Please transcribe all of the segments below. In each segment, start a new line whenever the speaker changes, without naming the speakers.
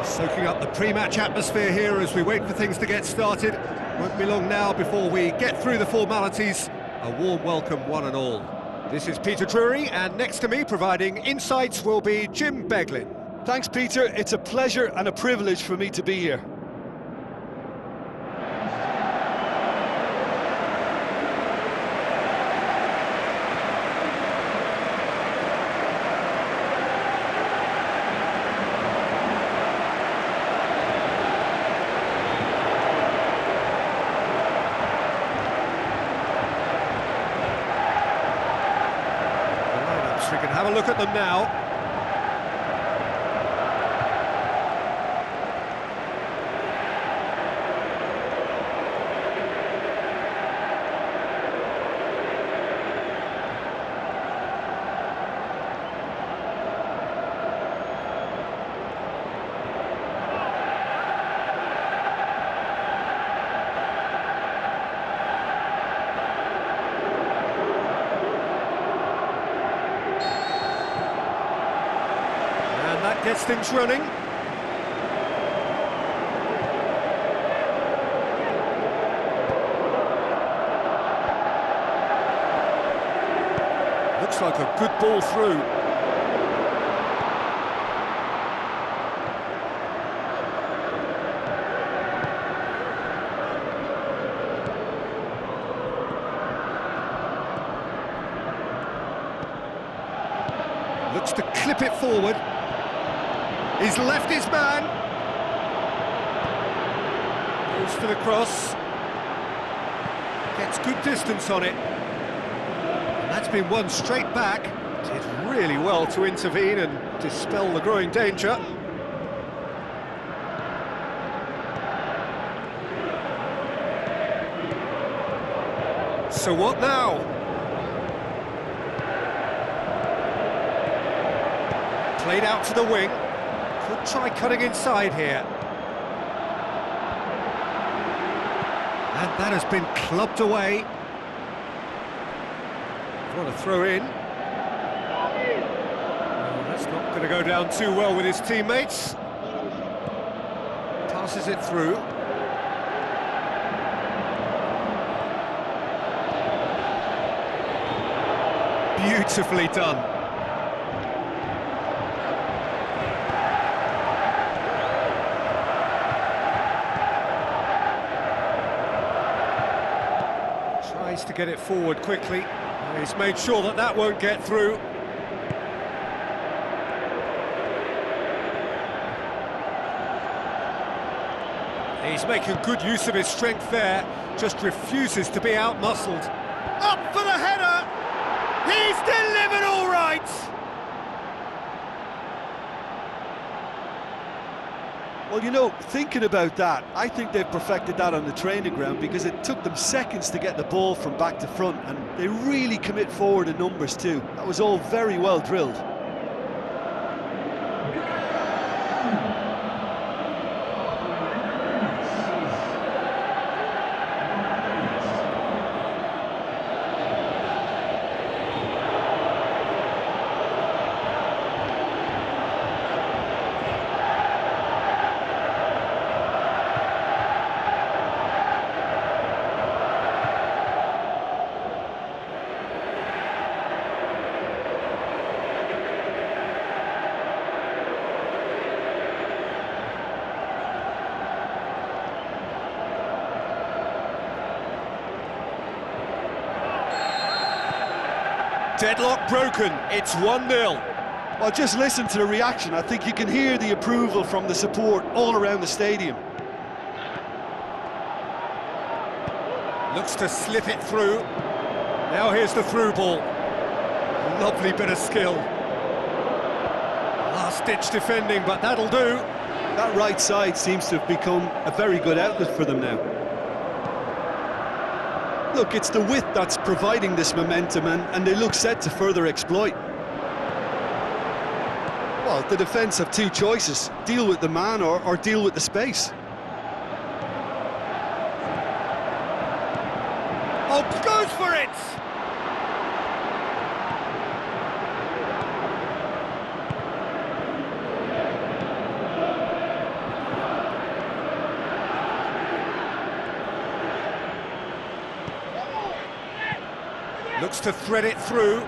Soaking up the pre-match atmosphere here as we wait for things to get started. Won't be long now before we get through the formalities. A warm welcome, one and all. This is Peter Drury, and next to me providing insights will be Jim Beglin.
Thanks, Peter. It's a pleasure and a privilege for me to be here.
We can have a look at them now. That gets things running. Looks like a good ball through. Looks to clip it forward. He's left his man. Goes for the cross. Gets good distance on it. And that's been won straight back. Did really well to intervene and dispel the growing danger. So what now? Played out to the wing. Could try cutting inside here. And that has been clubbed away. What a throw in. Oh, that's not going to go down too well with his teammates. Passes it through. Beautifully done. Tries to get it forward quickly. He's made sure that that won't get through. He's making good use of his strength there, just refuses to be outmuscled. Up for the header! He's delivered all right!
Well, you know, thinking about that, I think they've perfected that on the training ground because it took them seconds to get the ball from back to front, and they really commit forward in numbers too. That was all very well drilled.
Deadlock broken, it's 1-0.
Well, just listen to the reaction. I think you can hear the approval from the support all around the stadium.
Looks to slip it through. Now here's the through ball. Lovely bit of skill. Last-ditch defending, but that'll do.
That right side seems to have become a very good outlet for them now. Look, it's the width that's providing this momentum, and they look set to further exploit. Well, the defence have two choices: deal with the man or deal with the space.
Oh, goes for it! Looks to thread it through.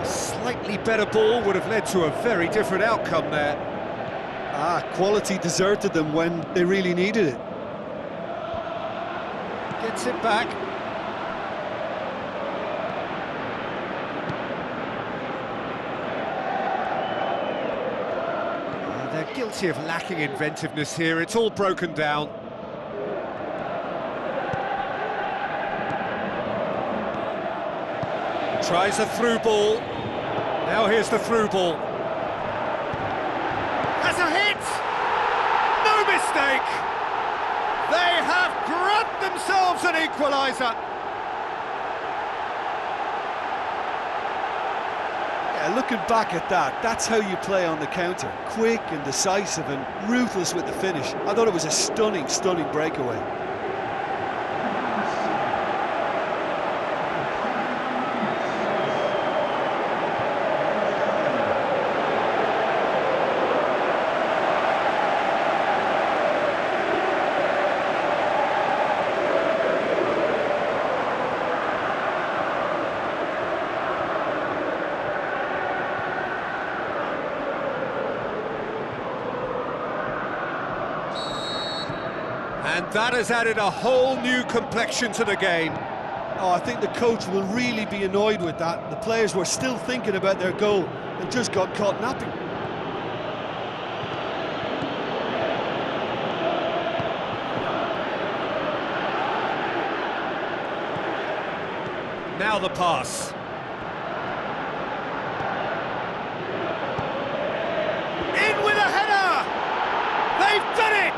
A slightly better ball would have led to a very different outcome there.
Quality deserted them when they really needed it.
Gets it back. They're guilty of lacking inventiveness here. It's all broken down. Tries a through ball. Now here's the through ball. Has a hit! No mistake! They have grabbed themselves an equaliser.
Yeah, looking back at that, that's how you play on the counter. Quick and decisive and ruthless with the finish. I thought it was a stunning, stunning breakaway.
And that has added a whole new complexion to the game.
Oh, I think the coach will really be annoyed with that. The players were still thinking about their goal and just got caught napping.
Now the pass. In with a header! They've done it!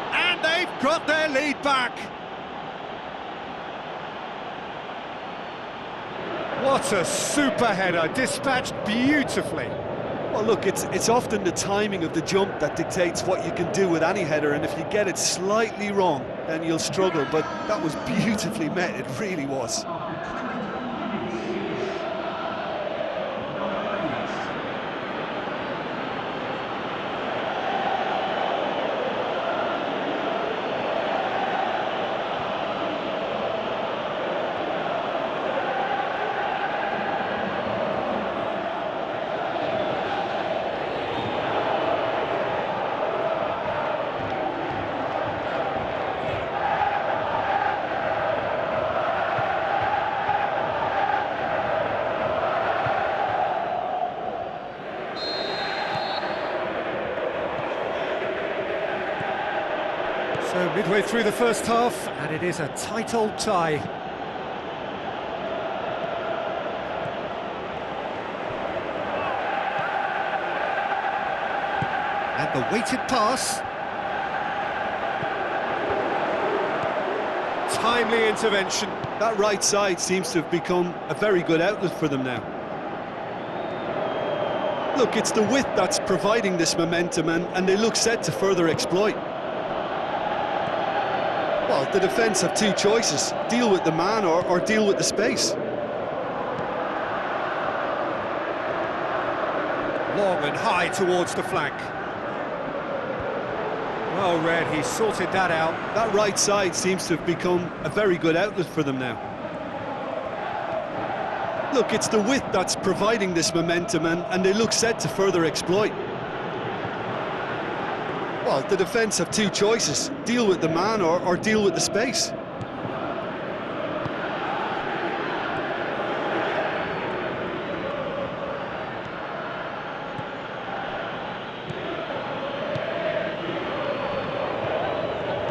And they've got their lead back. What a super header, dispatched beautifully.
Well, look, it's often the timing of the jump that dictates what you can do with any header, and if you get it slightly wrong, then you'll struggle, but that was beautifully met, it really was.
So midway through the first half, and it is a tight old tie. And the weighted pass. Timely intervention.
That right side seems to have become a very good outlet for them now. Look, it's the width that's providing this momentum, and they look set to further exploit. Well, the defence have two choices: deal with the man or deal with the space.
Long and high towards the flank. Well read, he sorted that out.
That right side seems to have become a very good outlet for them now. Look, it's the width that's providing this momentum, and they look set to further exploit. Well, the defence have two choices: deal with the man or deal with the space.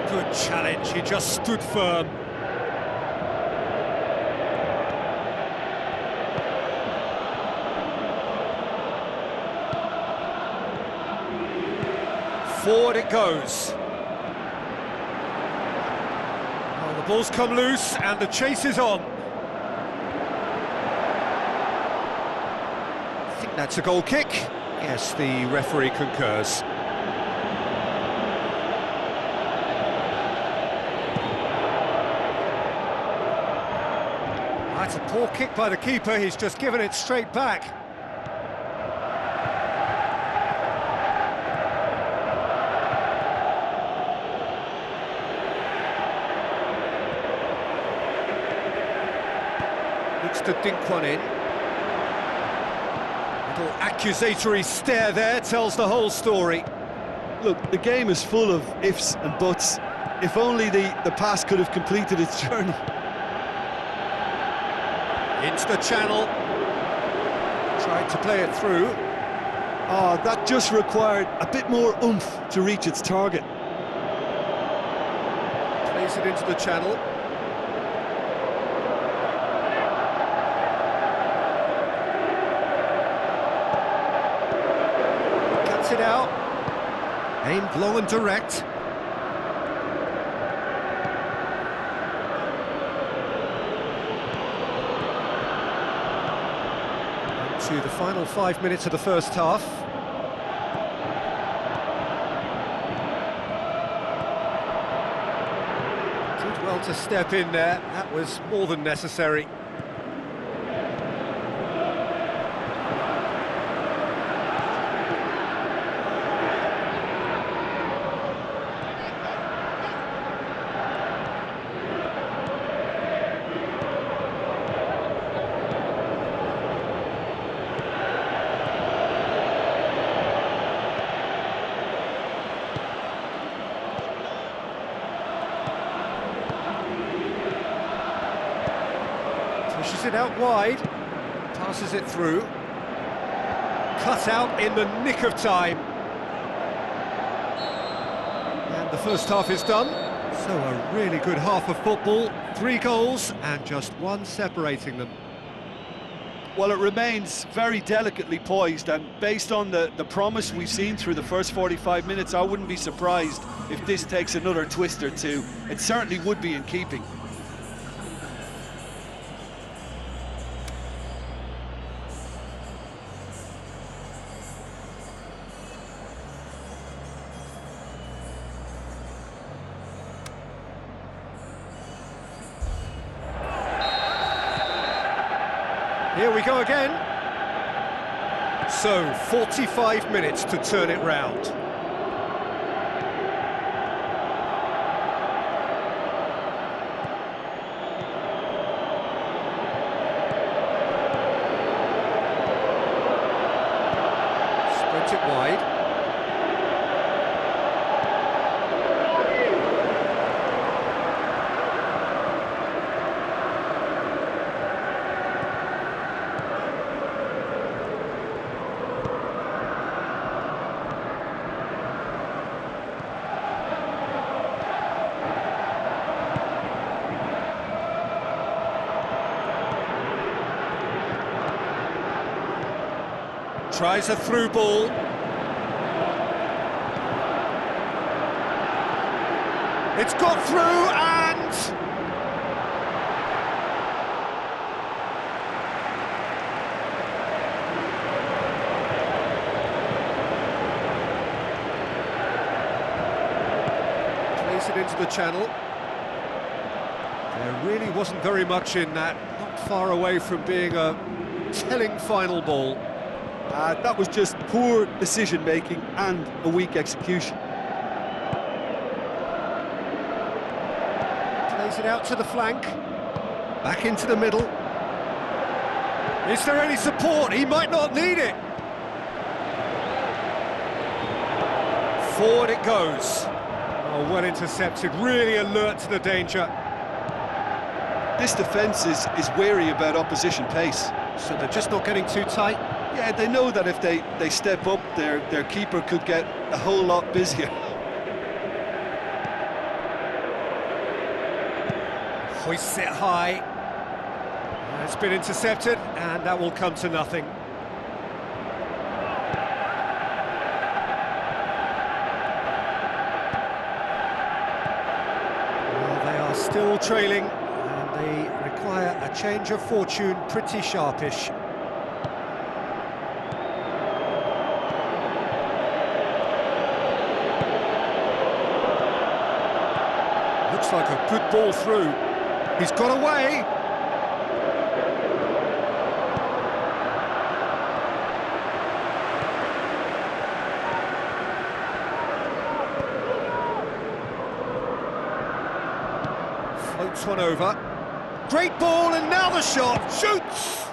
Good challenge, he just stood firm. Forward it goes. Well, the ball's come loose and the chase is on. I think that's a goal kick. Yes, the referee concurs. That's a poor kick by the keeper, he's just given it straight back. Looks to dink one in. Little accusatory stare there tells the whole story.
Look, the game is full of ifs and buts. If only the pass could have completed its journey.
Into the channel. Tried to play it through.
Oh, that just required a bit more oomph to reach its target.
Plays it into the channel. Cuts it out. Aimed low and direct. To the final 5 minutes of the first half. Did well to step in there, that was more than necessary. Pushes it out wide, passes it through, cut out in the nick of time. And the first half is done, so a really good half of football, 3 goals and just one separating them.
Well, it remains very delicately poised, and based on the promise we've seen through the first 45 minutes, I wouldn't be surprised if this takes another twist or two. It certainly would be in keeping.
Here we go again. So, 45 minutes to turn it round. Sprint it wide. Tries a through ball. It's got through and... plays it into the channel. There really wasn't very much in that, not far away from being a telling final ball.
That was just poor decision-making and a weak execution.
Plays it out to the flank. Back into the middle. Is there any support? He might not need it. Forward it goes. Oh, well intercepted, really alert to the danger.
This defence is wary about opposition pace.
So they're just not getting too tight?
Yeah, they know that if they step up, their keeper could get a whole lot busier.
Hoists it high. It's been intercepted, and that will come to nothing. Well, they are still trailing, and they require a change of fortune pretty sharpish. Looks like a good ball through. He's got away. Floats one over. Great ball, and now the shot. Shoots!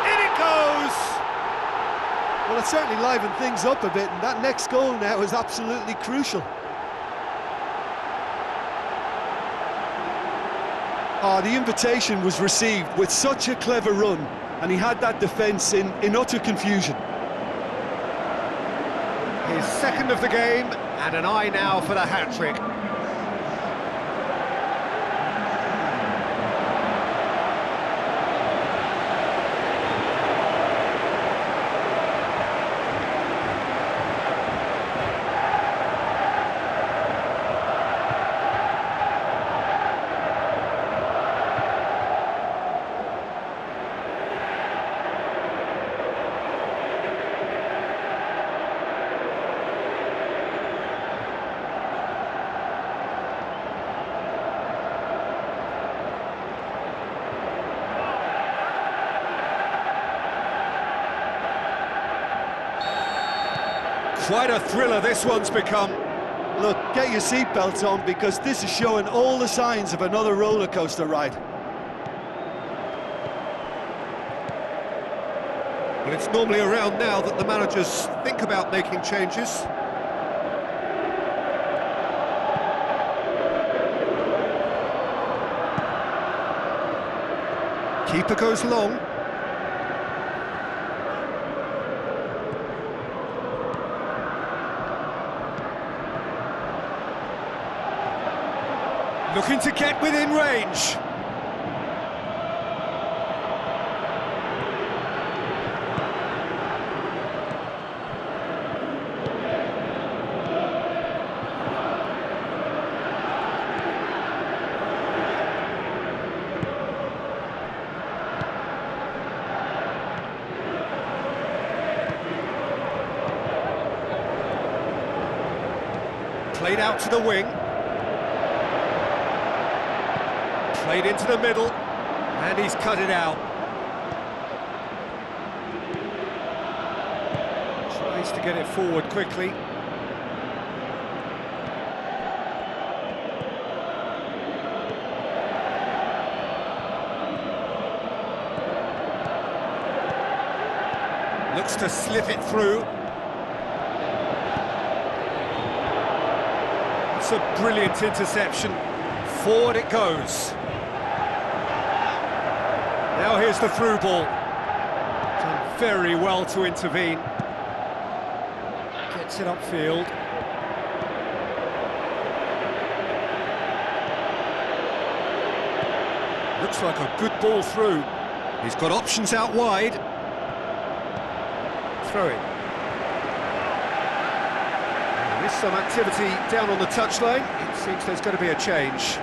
In it goes!
Well, it certainly livened things up a bit, and that next goal now is absolutely crucial. Oh, the invitation was received with such a clever run, and he had that defence in utter confusion.
His second of the game, and an eye now for the hat-trick. Quite a thriller this one's become.
Look, get your seatbelts on, because this is showing all the signs of another roller coaster ride.
Well, it's normally around now that the managers think about making changes. Keeper goes long. Looking to get within range. Played out to the wing. Played into the middle, and he's cut it out. Tries to get it forward quickly. Looks to slip it through. It's a brilliant interception. Forward it goes. Now here's the through ball. Done very well to intervene. Gets it upfield. Looks like a good ball through. He's got options out wide. Throw it. There is some activity down on the touchline. It seems there's going to be a change.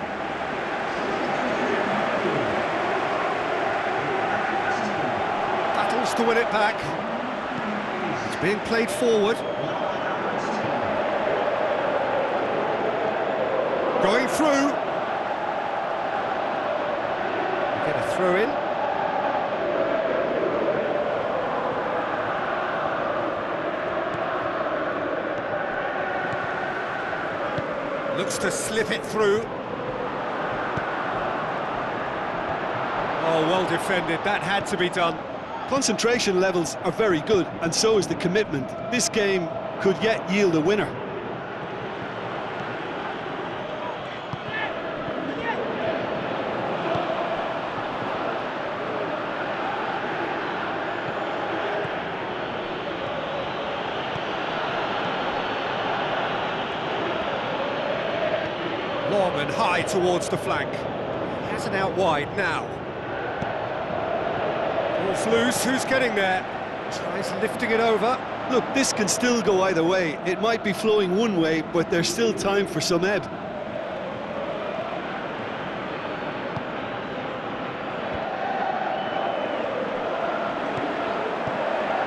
To win it back. It's being played forward. Going through. Get a throw in. Looks to slip it through. Oh, well defended. That had to be done.
Concentration levels are very good, and so is the commitment. This game could yet yield a winner.
Long and high towards the flank. Has it out wide now. Ball's loose, who's getting there? Tries lifting it over.
Look, this can still go either way. It might be flowing one way, but there's still time for some ebb.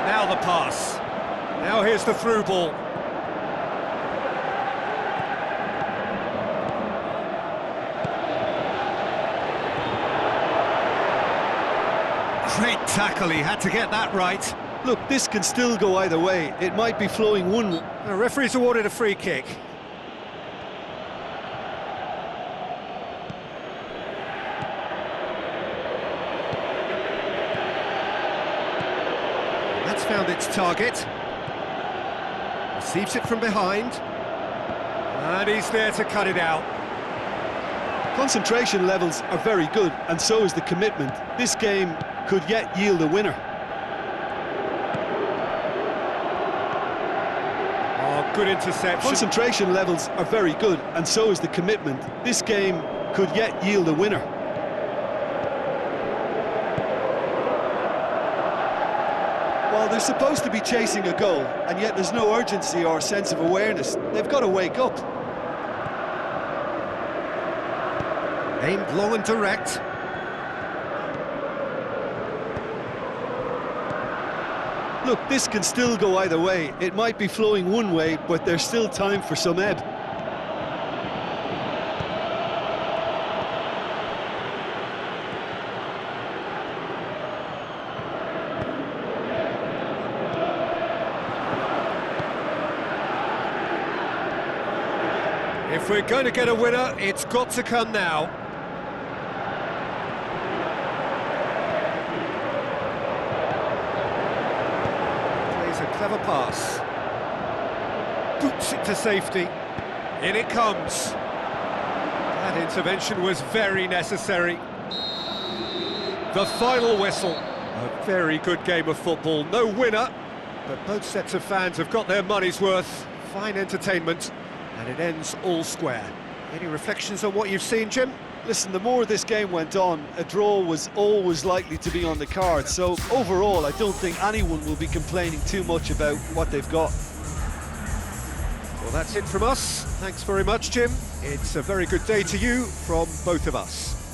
Now the pass. Now here's the through ball. Great tackle, he had to get that right.
Look, this can still go either way. It might be flowing one way.
The referee's awarded a free kick. found its target. Receives it from behind. And he's there to cut it out.
Concentration levels are very good, and so is the commitment. This game could yet yield a winner.
Oh, good interception.
Concentration levels are very good, and so is the commitment. This game could yet yield a winner. Well, they're supposed to be chasing a goal, and yet there's no urgency or sense of awareness. They've got to wake up.
Aimed long and direct.
Look, this can still go either way. It might be flowing one way, but there's still time for some ebb.
If we're going to get a winner, it's got to come now. Plays a clever pass. Boots it to safety. In it comes. That intervention was very necessary. The final whistle. A very good game of football. No winner, but both sets of fans have got their money's worth. Fine entertainment. And it ends all square. Any reflections on what you've seen, Jim?
Listen, the more this game went on, a draw was always likely to be on the card. So overall, I don't think anyone will be complaining too much about what they've got.
Well, that's it from us. Thanks very much, Jim. It's a very good day to you from both of us.